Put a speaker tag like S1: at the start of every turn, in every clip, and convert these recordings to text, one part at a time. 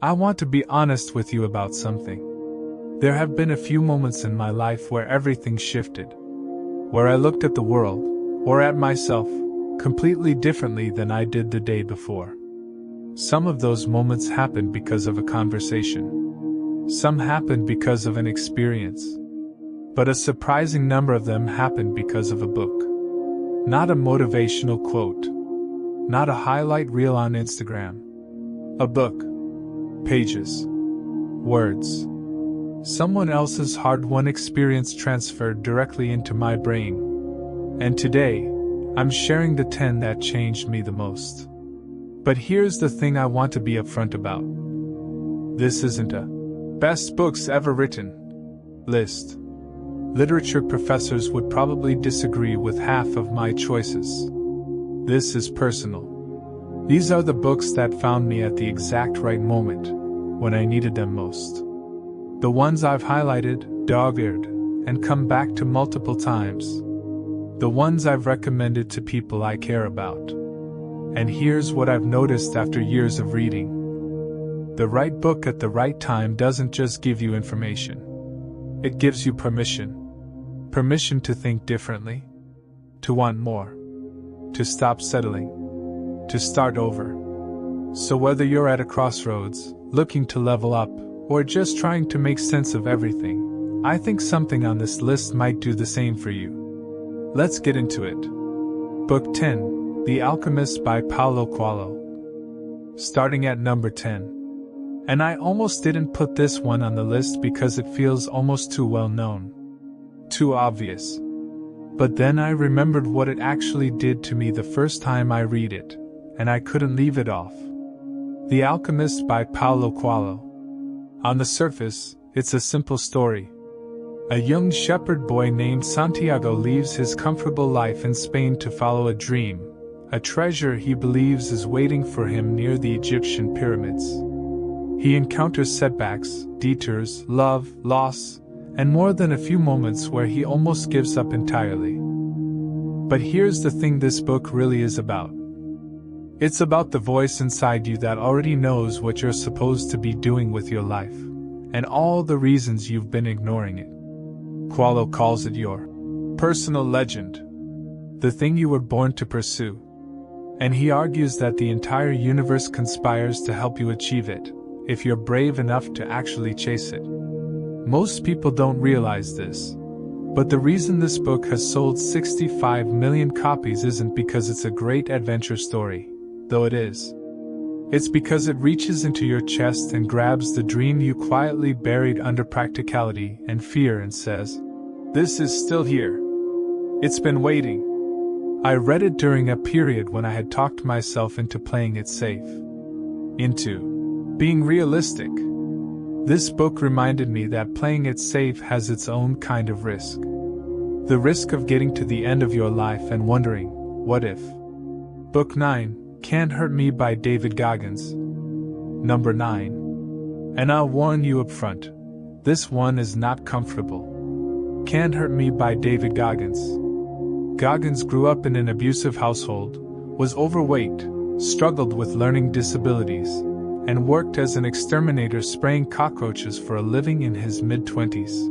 S1: I want to be honest with you about something. There have been a few moments in my life where everything shifted, where I looked at the world, or at myself, completely differently than I did the day before. Some of those moments happened because of a conversation. Some happened because of an experience. But a surprising number of them happened because of a book. Not a motivational quote. Not a highlight reel on Instagram. A book. Pages. Words. Someone else's hard-won experience transferred directly into my brain. And today, I'm sharing the 10 that changed me the most. But here's the thing I want to be upfront about. This isn't a best books ever written list. Literature professors would probably disagree with half of my choices. This is personal. These are the books that found me at the exact right moment, when I needed them most. The ones I've highlighted, dog-eared, and come back to multiple times. The ones I've recommended to people I care about. And here's what I've noticed after years of reading. The right book at the right time doesn't just give you information. It gives you permission. Permission to think differently. To want more. To stop settling. To start over. So whether you're at a crossroads, looking to level up, or just trying to make sense of everything, I think something on this list might do the same for you. Let's get into it. Book 10, The Alchemist by Paulo Coelho. Starting at number 10. And I almost didn't put this one on the list because it feels almost too well known. Too obvious. But then I remembered what it actually did to me the first time I read it, and I couldn't leave it off. The Alchemist by Paulo Coelho. On the surface, it's a simple story. A young shepherd boy named Santiago leaves his comfortable life in Spain to follow a dream, a treasure he believes is waiting for him near the Egyptian pyramids. He encounters setbacks, detours, love, loss, and more than a few moments where he almost gives up entirely. But here's the thing this book really is about. It's about the voice inside you that already knows what you're supposed to be doing with your life, and all the reasons you've been ignoring it. Coelho calls it your personal legend, the thing you were born to pursue. And he argues that the entire universe conspires to help you achieve it, if you're brave enough to actually chase it. Most people don't realize this, but the reason this book has sold 65 million copies isn't because it's a great adventure story, though it is. It's because it reaches into your chest and grabs the dream you quietly buried under practicality and fear and says, "This is still here. It's been waiting." I read it during a period when I had talked myself into playing it safe. Into being realistic. This book reminded me that playing it safe has its own kind of risk. The risk of getting to the end of your life and wondering, what if? Book 9, Can't Hurt Me by David Goggins. Number 9. And I'll warn you up front, this one is not comfortable. Can't Hurt Me by David Goggins. Goggins grew up in an abusive household, was overweight, struggled with learning disabilities, and worked as an exterminator spraying cockroaches for a living in his mid-20s.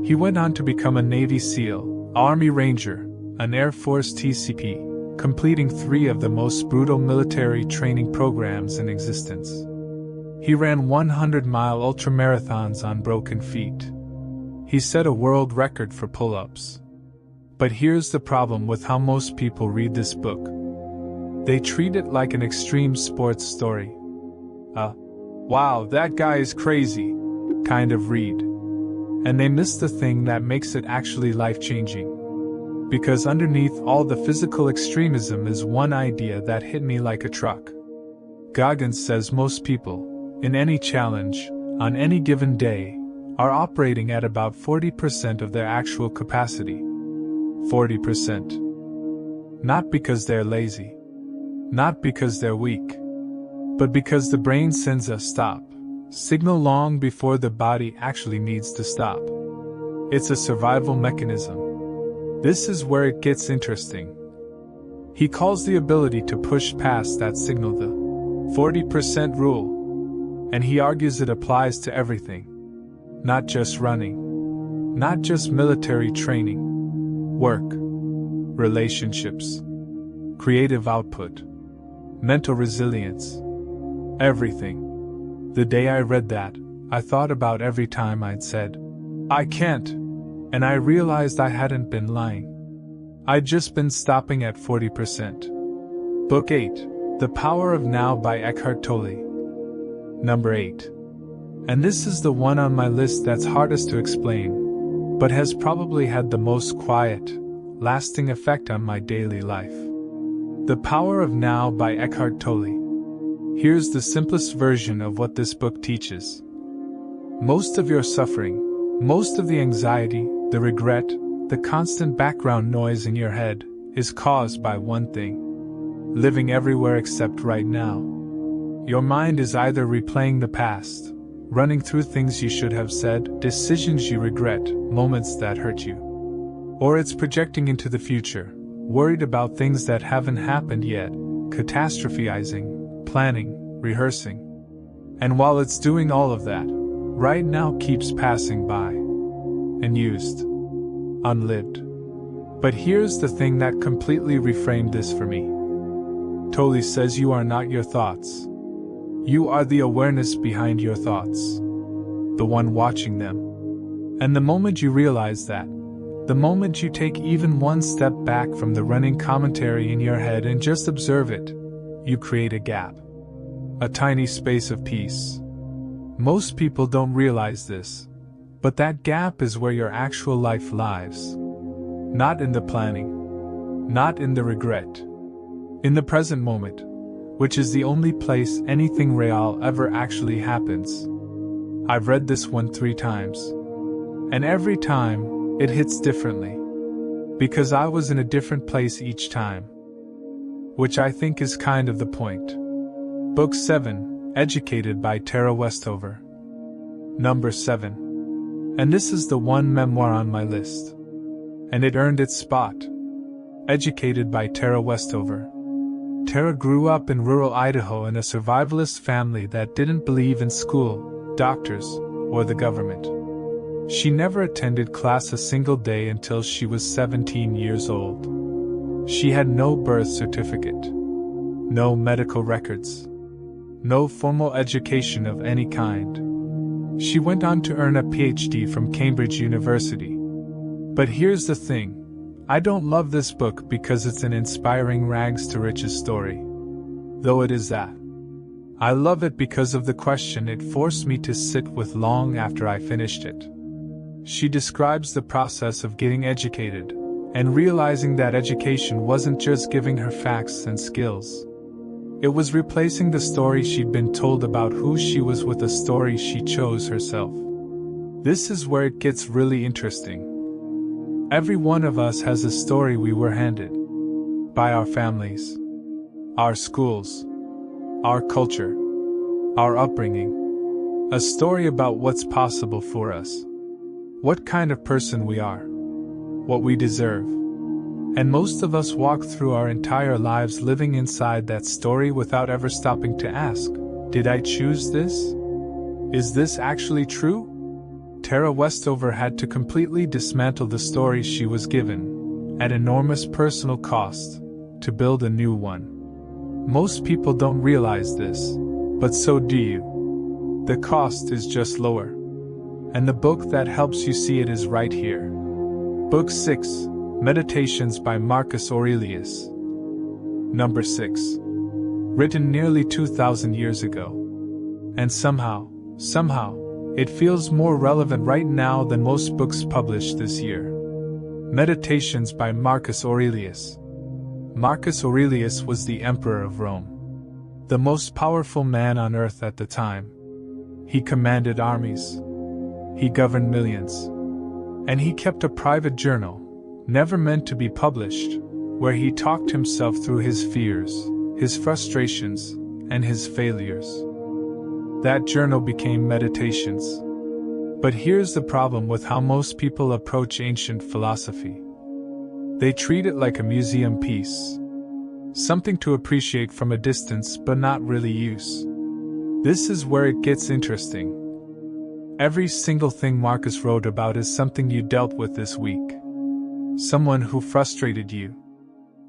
S1: He went on to become a Navy SEAL, Army Ranger, an Air Force TCP, completing 3 of the most brutal military training programs in existence. He ran 100-mile ultramarathons on broken feet. He set a world record for pull-ups. But here's the problem with how most people read this book. They treat it like an extreme sports story. Wow, that guy is crazy kind of read. And they miss the thing that makes it actually life-changing. Because underneath all the physical extremism is one idea that hit me like a truck. Goggins says most people, in any challenge, on any given day, are operating at about 40% of their actual capacity. 40%. Not because they're lazy. Not because they're weak. But because the brain sends a stop signal long before the body actually needs to stop. It's a survival mechanism. This is where it gets interesting. He calls the ability to push past that signal the 40% rule. And he argues it applies to everything. Not just running. Not just military training. Work. Relationships. Creative output. Mental resilience. Everything. The day I read that, I thought about every time I'd said, "I can't," and I realized I hadn't been lying. I'd just been stopping at 40%. Book 8, The Power of Now by Eckhart Tolle. Number 8. And this is the one on my list that's hardest to explain, but has probably had the most quiet, lasting effect on my daily life. The Power of Now by Eckhart Tolle. Here's the simplest version of what this book teaches. Most of your suffering, most of the anxiety, the regret, the constant background noise in your head, is caused by one thing: living everywhere except right now. Your mind is either replaying the past, running through things you should have said, decisions you regret, moments that hurt you. Or it's projecting into the future, worried about things that haven't happened yet, catastrophizing, planning, rehearsing. And while it's doing all of that, right now keeps passing by. Unused. Unlived. But here's the thing that completely reframed this for me. Tolle says you are not your thoughts. You are the awareness behind your thoughts. The one watching them. And the moment you realize that, the moment you take even one step back from the running commentary in your head and just observe it, you create a gap. A tiny space of peace. Most people don't realize this, but that gap is where your actual life lies. Not in the planning. Not in the regret. In the present moment, which is the only place anything real ever actually happens. I've read this one 3 times. And every time, it hits differently. Because I was in a different place each time. Which I think is kind of the point. Book 7, Educated by Tara Westover. Number 7. And this is the one memoir on my list. And it earned its spot. Educated by Tara Westover. Tara grew up in rural Idaho in a survivalist family that didn't believe in school, doctors, or the government. She never attended class a single day until she was 17 years old. She had no birth certificate, no medical records, no formal education of any kind. She went on to earn a PhD from Cambridge University. But here's the thing. I don't love this book because it's an inspiring rags to riches story. Though it is that. I love it because of the question it forced me to sit with long after I finished it. She describes the process of getting educated, and realizing that education wasn't just giving her facts and skills. It was replacing the story she'd been told about who she was with a story she chose herself. This is where it gets really interesting. Every one of us has a story we were handed. By our families. Our schools. Our culture. Our upbringing. A story about what's possible for us. What kind of person we are. What we deserve. And most of us walk through our entire lives living inside that story without ever stopping to ask, did I choose this? Is this actually true? Tara Westover had to completely dismantle the story she was given, at enormous personal cost, to build a new one. Most people don't realize this, but so do you. The cost is just lower. And the book that helps you see it is right here. Book 6, Meditations by Marcus Aurelius. Number 6. Written nearly 2,000 years ago. And somehow, it feels more relevant right now than most books published this year. Meditations by Marcus Aurelius. Marcus Aurelius was the emperor of Rome. The most powerful man on earth at the time. He commanded armies. He governed millions. And he kept a private journal, never meant to be published, where he talked himself through his fears, his frustrations, and his failures. That journal became Meditations. But here's the problem with how most people approach ancient philosophy. They treat it like a museum piece. Something to appreciate from a distance but not really use. This is where it gets interesting. Every single thing Marcus wrote about is something you dealt with this week. Someone who frustrated you.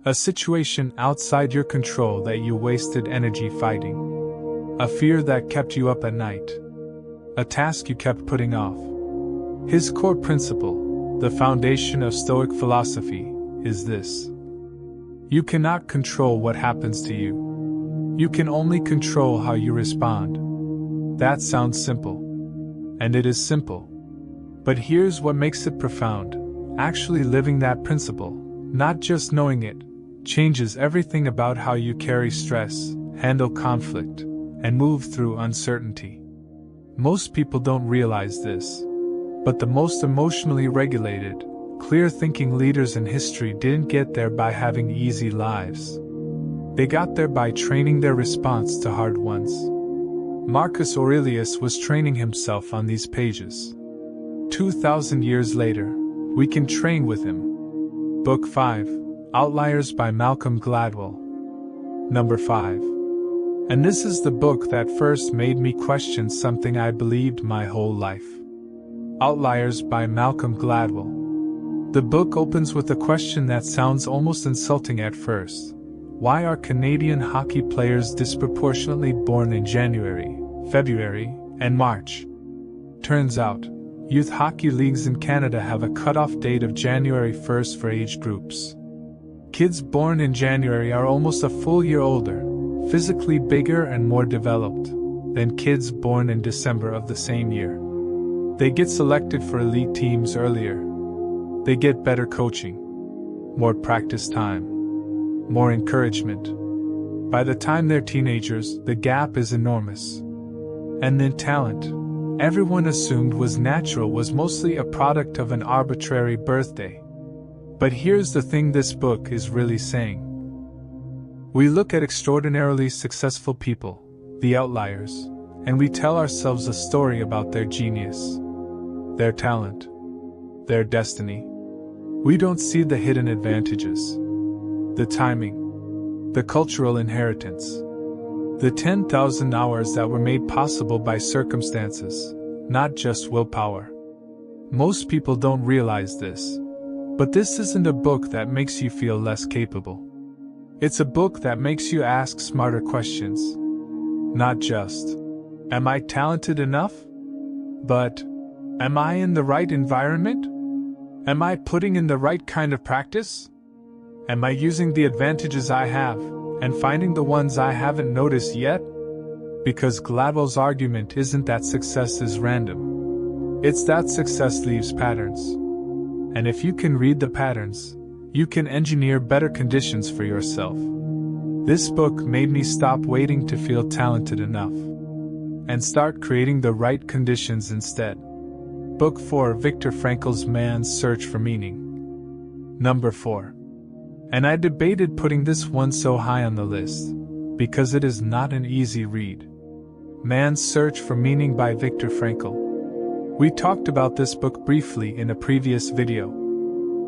S1: A situation outside your control that you wasted energy fighting. A fear that kept you up at night. A task you kept putting off. His core principle, the foundation of Stoic philosophy, is this. You cannot control what happens to you. You can only control how you respond. That sounds simple. And it is simple. But here's what makes it profound. Actually living that principle, not just knowing it, changes everything about how you carry stress, handle conflict, and move through uncertainty. Most people don't realize this. But the most emotionally regulated, clear-thinking leaders in history didn't get there by having easy lives. They got there by training their response to hard ones. Marcus Aurelius was training himself on these pages. 2,000 years later, we can train with him. Book 5, Outliers by Malcolm Gladwell. Number 5. And this is the book that first made me question something I believed my whole life. Outliers by Malcolm Gladwell. The book opens with a question that sounds almost insulting at first. Why are Canadian hockey players disproportionately born in January, February, and March? Turns out, youth hockey leagues in Canada have a cutoff date of January 1st for age groups. Kids born in January are almost a full year older, physically bigger and more developed, than kids born in December of the same year. They get selected for elite teams earlier. They get better coaching, more practice time, more encouragement. By the time they're teenagers, the gap is enormous. And then talent, everyone assumed was natural, was mostly a product of an arbitrary birthday. But here's the thing this book is really saying. We look at extraordinarily successful people, the outliers, and we tell ourselves a story about their genius, their talent, their destiny. We don't see the hidden advantages, the timing, the cultural inheritance, the 10,000 hours that were made possible by circumstances, not just willpower. Most people don't realize this. But this isn't a book that makes you feel less capable. It's a book that makes you ask smarter questions. Not just, am I talented enough? But, am I in the right environment? Am I putting in the right kind of practice? Am I using the advantages I have, and finding the ones I haven't noticed yet? Because Gladwell's argument isn't that success is random. It's that success leaves patterns. And if you can read the patterns, you can engineer better conditions for yourself. This book made me stop waiting to feel talented enough and start creating the right conditions instead. Book 4, Viktor Frankl's Man's Search for Meaning. Number 4. And I debated putting this one so high on the list, because it is not an easy read. Man's Search for Meaning by Viktor Frankl. We talked about this book briefly in a previous video.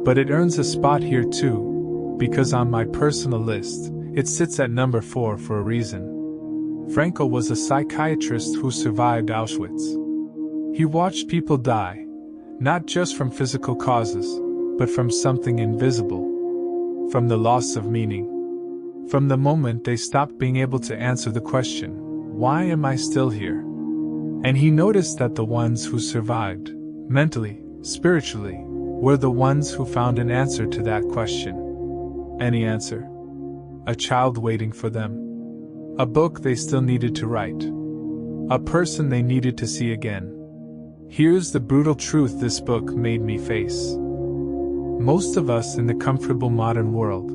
S1: But it earns a spot here too, because on my personal list, it sits at number 4 for a reason. Frankl was a psychiatrist who survived Auschwitz. He watched people die, not just from physical causes, but from something invisible. From the loss of meaning. From the moment they stopped being able to answer the question, why am I still here? And he noticed that the ones who survived, mentally, spiritually, were the ones who found an answer to that question. Any answer? A child waiting for them. A book they still needed to write. A person they needed to see again. Here's the brutal truth this book made me face. Most of us in the comfortable modern world,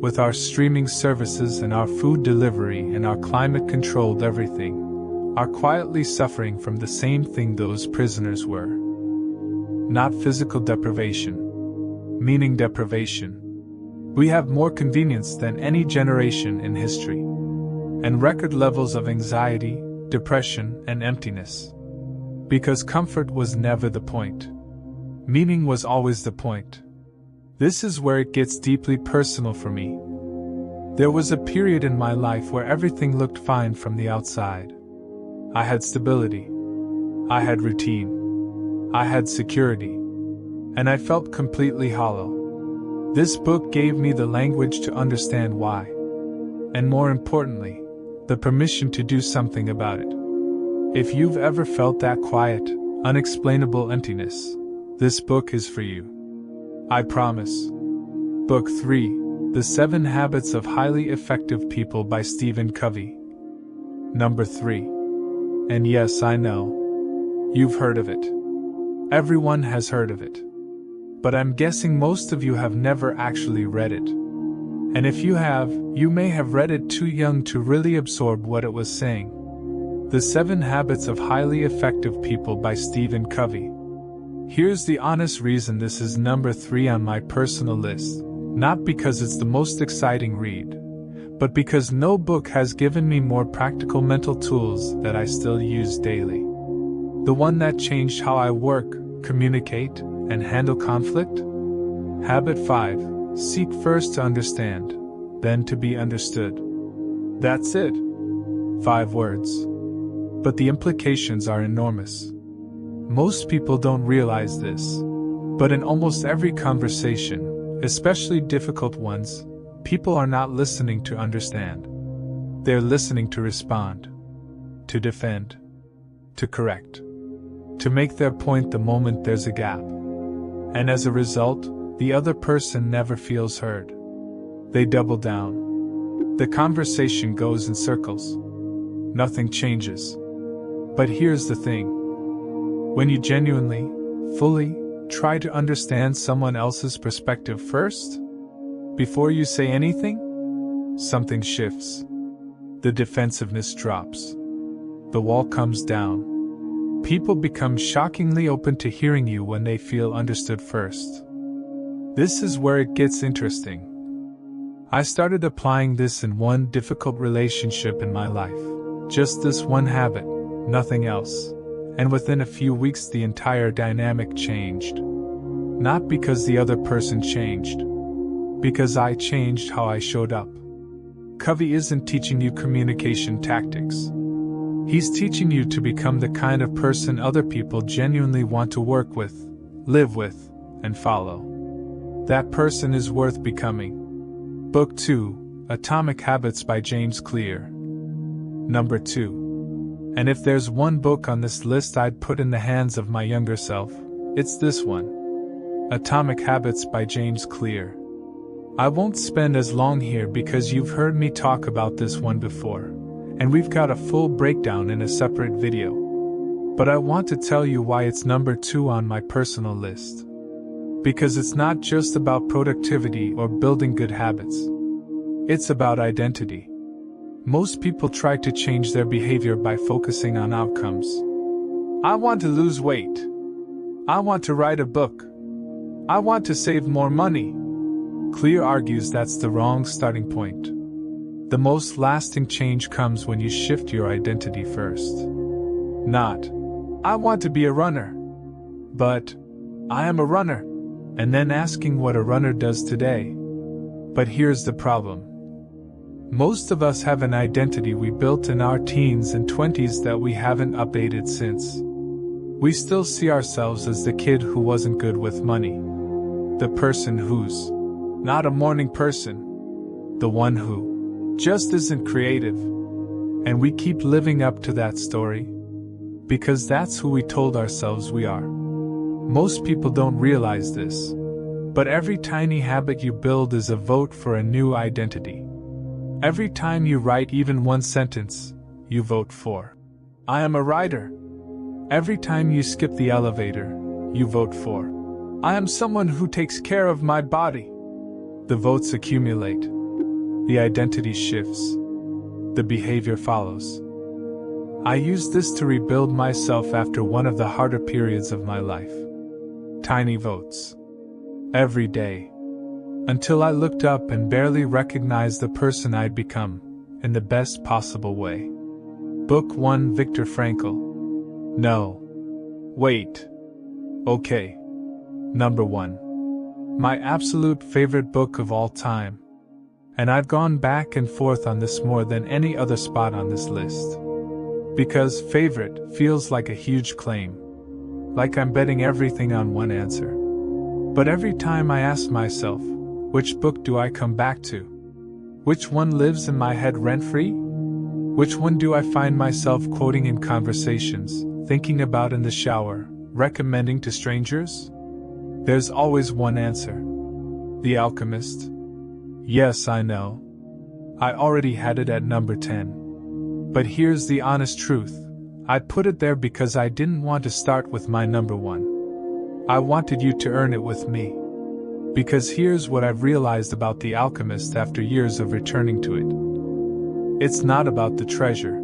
S1: with our streaming services and our food delivery and our climate-controlled everything, are quietly suffering from the same thing those prisoners were. Not physical deprivation, meaning deprivation. We have more convenience than any generation in history, and record levels of anxiety, depression, and emptiness. Because comfort was never the point. Meaning was always the point. This is where it gets deeply personal for me. There was a period in my life where everything looked fine from the outside. I had stability. I had routine. I had security. And I felt completely hollow. This book gave me the language to understand why. And more importantly, the permission to do something about it. If you've ever felt that quiet, unexplainable emptiness, this book is for you. I promise. Book 3, The 7 Habits of Highly Effective People by Stephen Covey. Number 3. And yes, I know. You've heard of it. Everyone has heard of it. But I'm guessing most of you have never actually read it. And if you have, you may have read it too young to really absorb what it was saying. The 7 Habits of Highly Effective People by Stephen Covey. Here's the honest reason this is number 3 on my personal list, not because it's the most exciting read, but because no book has given me more practical mental tools that I still use daily. The one that changed how I work, communicate, and handle conflict? Habit 5. Seek first to understand, then to be understood. That's it. 5 words. But the implications are enormous. Most people don't realize this, but in almost every conversation, especially difficult ones, people are not listening to understand. They're listening to respond, to defend, to correct, to make their point the moment there's a gap. And as a result, the other person never feels heard. They double down. The conversation goes in circles. Nothing changes. But here's the thing. When you genuinely, fully, try to understand someone else's perspective first, before you say anything, something shifts. The defensiveness drops. The wall comes down. People become shockingly open to hearing you when they feel understood first. This is where it gets interesting. I started applying this in one difficult relationship in my life. Just this one habit, nothing else. And within a few weeks the entire dynamic changed. Not because the other person changed. Because I changed how I showed up. Covey isn't teaching you communication tactics. He's teaching you to become the kind of person other people genuinely want to work with, live with, and follow. That person is worth becoming. Book 2, Atomic Habits by James Clear. Number 2. And if there's one book on this list I'd put in the hands of my younger self, it's this one. Atomic Habits by James Clear. I won't spend as long here because you've heard me talk about this one before, and we've got a full breakdown in a separate video. But I want to tell you why it's number 2 on my personal list. Because it's not just about productivity or building good habits. It's about identity. Most people try to change their behavior by focusing on outcomes. I want to lose weight. I want to write a book. I want to save more money. Clear argues that's the wrong starting point. The most lasting change comes when you shift your identity first. Not, I want to be a runner, but, I am a runner, and then asking what a runner does today. But here's the problem. Most of us have an identity we built in our teens and 20s that we haven't updated since. We still see ourselves as the kid who wasn't good with money. The person who's not a morning person. The one who just isn't creative. And we keep living up to that story. Because that's who we told ourselves we are. Most people don't realize this. But every tiny habit you build is a vote for a new identity. Every time you write even one sentence, you vote for, I am a writer. Every time you skip the elevator, you vote for, I am someone who takes care of my body. The votes accumulate. The identity shifts. The behavior follows. I used this to rebuild myself after one of the harder periods of my life. Tiny votes. Every day. Until I looked up and barely recognized the person I'd become, in the best possible way. Book 1, Viktor Frankl. No. Wait. Okay. Number 1. My absolute favorite book of all time. And I've gone back and forth on this more than any other spot on this list. Because favorite feels like a huge claim. Like I'm betting everything on one answer. But every time I ask myself, which book do I come back to? Which one lives in my head rent-free? Which one do I find myself quoting in conversations, thinking about in the shower, recommending to strangers? There's always one answer. The Alchemist. Yes, I know. I already had it at number 10. But here's the honest truth. I put it there because I didn't want to start with my number 1. I wanted you to earn it with me. Because here's what I've realized about The Alchemist after years of returning to it. It's not about the treasure.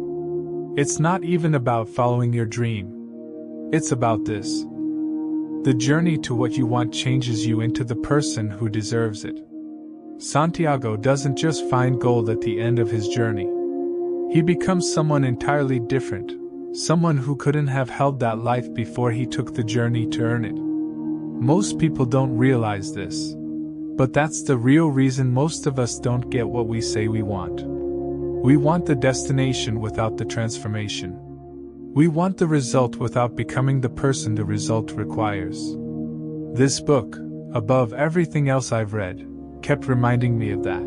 S1: It's not even about following your dream. It's about this. The journey to what you want changes you into the person who deserves it. Santiago doesn't just find gold at the end of his journey. He becomes someone entirely different, someone who couldn't have held that life before he took the journey to earn it. Most people don't realize this, but that's the real reason most of us don't get what we say we want. We want the destination without the transformation. We want the result without becoming the person the result requires. This book, above everything else I've read, kept reminding me of that.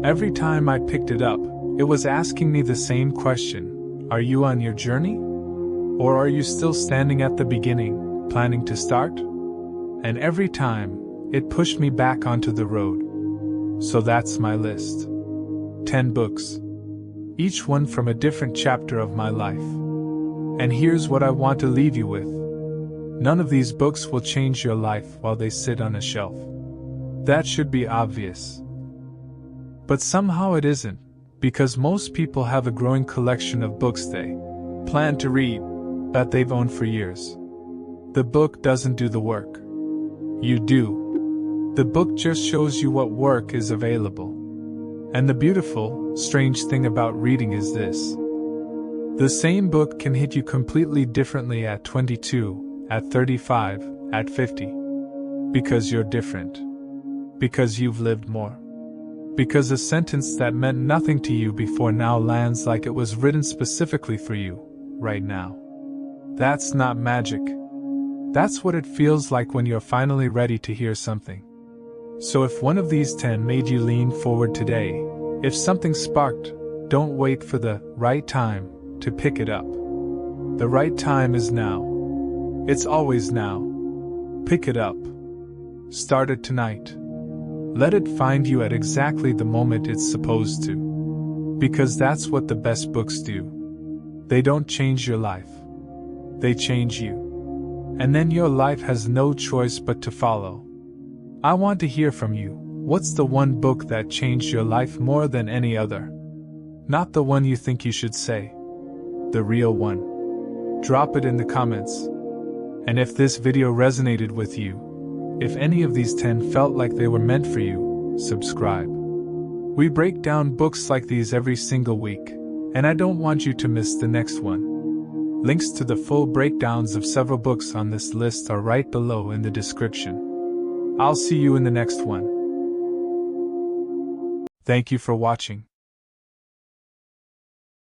S1: Every time I picked it up, it was asking me the same question: are you on your journey? Or are you still standing at the beginning, planning to start? And every time, it pushed me back onto the road. So that's my list. 10 books. Each one from a different chapter of my life. And here's what I want to leave you with. None of these books will change your life while they sit on a shelf. That should be obvious. But somehow it isn't, because most people have a growing collection of books they plan to read, that they've owned for years. The book doesn't do the work. You do. The book just shows you what work is available. And the beautiful, strange thing about reading is this. The same book can hit you completely differently at 22, at 35, at 50. Because you're different. Because you've lived more. Because a sentence that meant nothing to you before now lands like it was written specifically for you, right now. That's not magic. That's what it feels like when you're finally ready to hear something. So if one of these 10 made you lean forward today, if something sparked, don't wait for the right time to pick it up. The right time is now. It's always now. Pick it up. Start it tonight. Let it find you at exactly the moment it's supposed to. Because that's what the best books do. They don't change your life. They change you. And then your life has no choice but to follow. I want to hear from you. What's the one book that changed your life more than any other? Not the one you think you should say. The real one. Drop it in the comments. And if this video resonated with you, if any of these 10 felt like they were meant for you, subscribe. We break down books like these every single week, and I don't want you to miss the next one. Links to the full breakdowns of several books on this list are right below in the description. I'll see you in the next one. Thank you for watching.